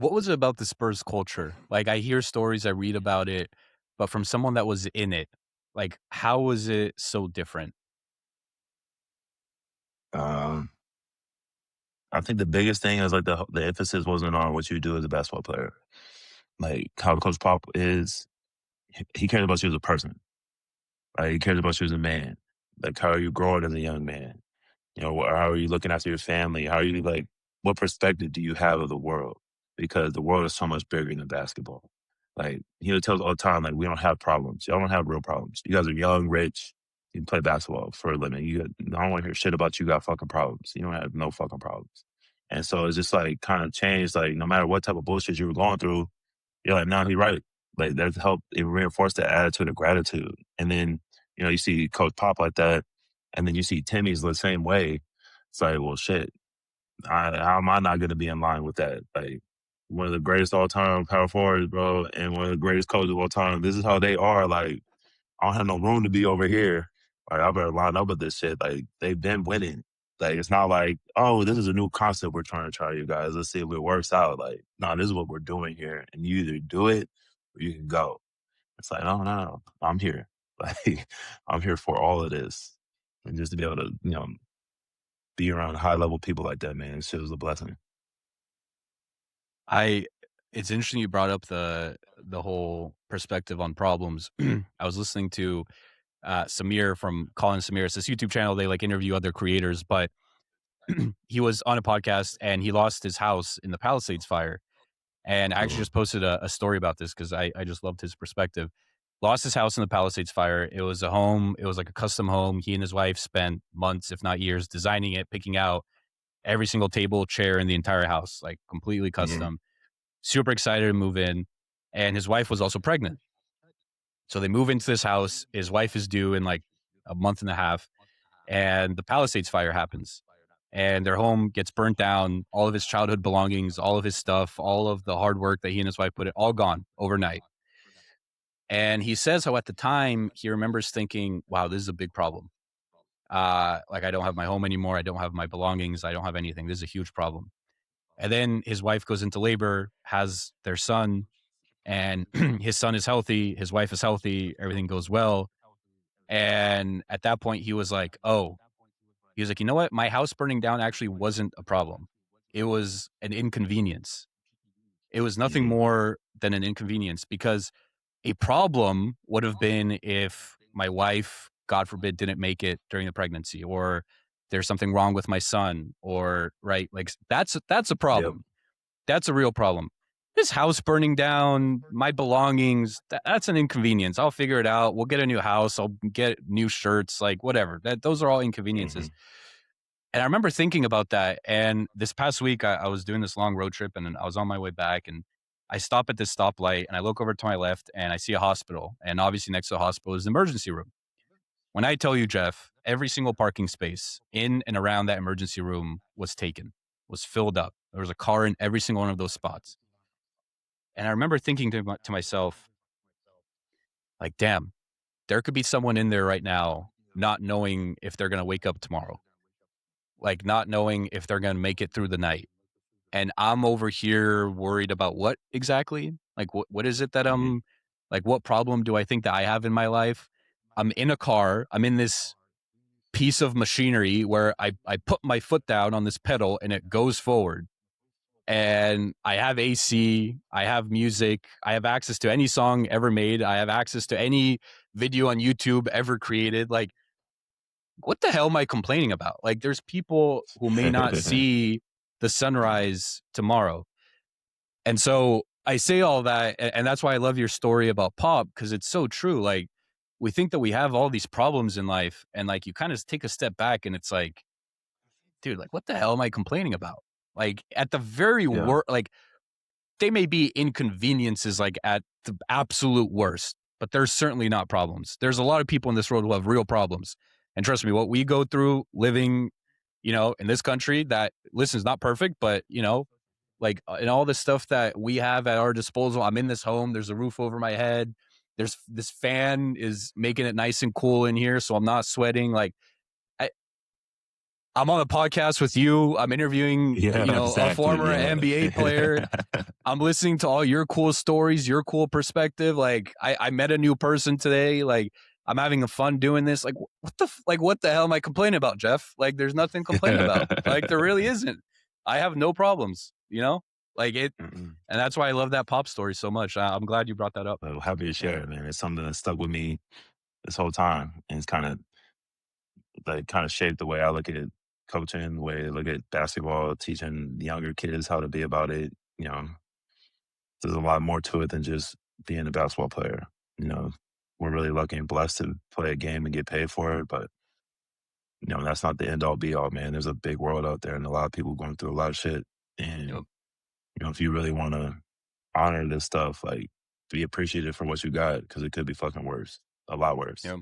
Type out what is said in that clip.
What was it about the Spurs culture? Like, I hear stories, I read about it, but from someone that was in it, like, how was it so different? Um, I think the biggest thing is like the emphasis wasn't on what you do as a basketball player. Like how Coach Pop is, he cares about you as a person. Like he cares about you as a man. Like how are you growing as a young man? You know, how are you looking after your family? How are you like? What perspective do you have of the world? Because the world is so much bigger than basketball. Like he would tell us all the time, like we don't have problems. Y'all don't have real problems. You guys are young, rich. You can play basketball for a living. I don't want to hear shit about you got fucking problems. You don't have no fucking problems. And so it's just like kind of changed. Like no matter what type of bullshit you were going through, you're like, no, he's right. Like that's helped it reinforce that attitude of gratitude. And then you see Coach Pop like that, and then you see Timmy's the same way. It's like, well, shit. How am I not going to be in line with that? Like one of the greatest all time power forwards, bro, and one of the greatest coaches of all time. This is how they are. Like I don't have no room to be over here. Like I better line up with this shit. Like they've been winning. Like it's not like, oh, this is a new concept we're trying to try, you guys. Let's see if it works out. Like, no, this is what we're doing here, and you either do it or you can go. It's like, oh no, I'm here. Like I'm here for all of this, and just to be able to, be around high level people like that, man, shit was a blessing. I It's interesting you brought up the whole perspective on problems. I was listening to, Samir from Colin Samir. It's this YouTube channel, they, like, interview other creators, but he was on a podcast, and he lost his house in the Palisades fire. And I actually Mhm. just posted a story about this because I just loved his perspective. Lost his house in the Palisades fire. It was a home. It was like a custom home. He and his wife spent months, if not years, designing it, picking out every single table, chair in the entire house, like completely Mhm. custom. Super excited to move in. And his wife was also pregnant. So they move into this house. His wife is due in like a month and a half, and the Palisades fire happens. And their home gets burnt down. All of his childhood belongings, all of his stuff, all of the hard work that he and his wife put in, all gone overnight. And he says how at the time he remembers thinking, wow, this is a big problem. Like, I don't have my home anymore. I don't have my belongings. I don't have anything. This is a huge problem. And then his wife goes into labor, has their son, and his son is healthy. His wife is healthy. Everything goes well. And at that point, he was like, oh, he was like, you know what? My house burning down actually wasn't a problem. It was an inconvenience. It was nothing Mhm. more than an inconvenience, because a problem would have been if my wife, God forbid, didn't make it during the pregnancy, or there's something wrong with my son, or right, like that's a Yep. problem. That's a real problem. This house burning down, my belongings, that's an inconvenience. I'll figure it out. We'll get a new house. I'll get new shirts, like whatever. Those are all inconveniences. Mhm. And I remember thinking about that. And this past week, I was doing this long road trip, and then I was on my way back, and I stop at this stoplight, and I look over to my left, and I see a hospital. And obviously, next to the hospital is the emergency room. When I tell you, Jeff, every single parking space in and around that emergency room was taken, was filled up. There was a car in every single one of those spots. And I remember thinking to myself, like, damn, there could be someone in there right now not knowing if they're going to wake up tomorrow, like not knowing if they're going to make it through the night. And I'm over here worried about what exactly? Like, what is it that Mhm. like, what problem do I think that I have in my life? I'm in a car. I'm in this piece of machinery where I put my foot down on this pedal and it goes forward. And I have AC, I have music, I have access to any song ever made, I have access to any video on YouTube ever created. Like, what the hell am I complaining about? Like, there's people who may not see the sunrise tomorrow. And so I say all that, and that's why I love your story about Pop, because it's so true. Like, we think that we have all these problems in life, and like you kind of take a step back, and it's like, dude, like, what the hell am I complaining about? Like, at the very Yeah. worst, like, they may be inconveniences, like at the absolute worst, but there's certainly not problems. There's a lot of people in this world who have real problems. And trust me, what we go through living, in this country that, listen, is not perfect, but, like, and all the stuff that we have at our disposal. I'm in this home. There's a roof over my head. There's this fan is making it nice and cool in here, so I'm not sweating. Like, I, I'm on a podcast with you. I'm interviewing, Yeah, a exactly. former Yeah. NBA player. I'm listening to all your cool stories, your cool perspective. Like I met a new person today. Like I'm having a fun doing this. Like what the hell am I complaining about, Jeff? Like there's nothing to complain about. Like there really isn't. I have no problems, like it. Mm-mm. And that's why I love that Pop story so much. I'm glad you brought that up. Well, happy to Yeah. share it, man. It's something that stuck with me this whole time, and it's kind of shaped the way I look at coaching, the way I look at basketball, teaching younger kids how to be about it. There's a lot more to it than just being a basketball player. You know, we're really lucky and blessed to play a game and get paid for it, but that's not the end all be all, man. There's a big world out there and a lot of people going through a lot of shit. And, Yep. if you really want to honor this stuff, like be appreciative for what you got because it could be fucking worse, a lot worse. Yep.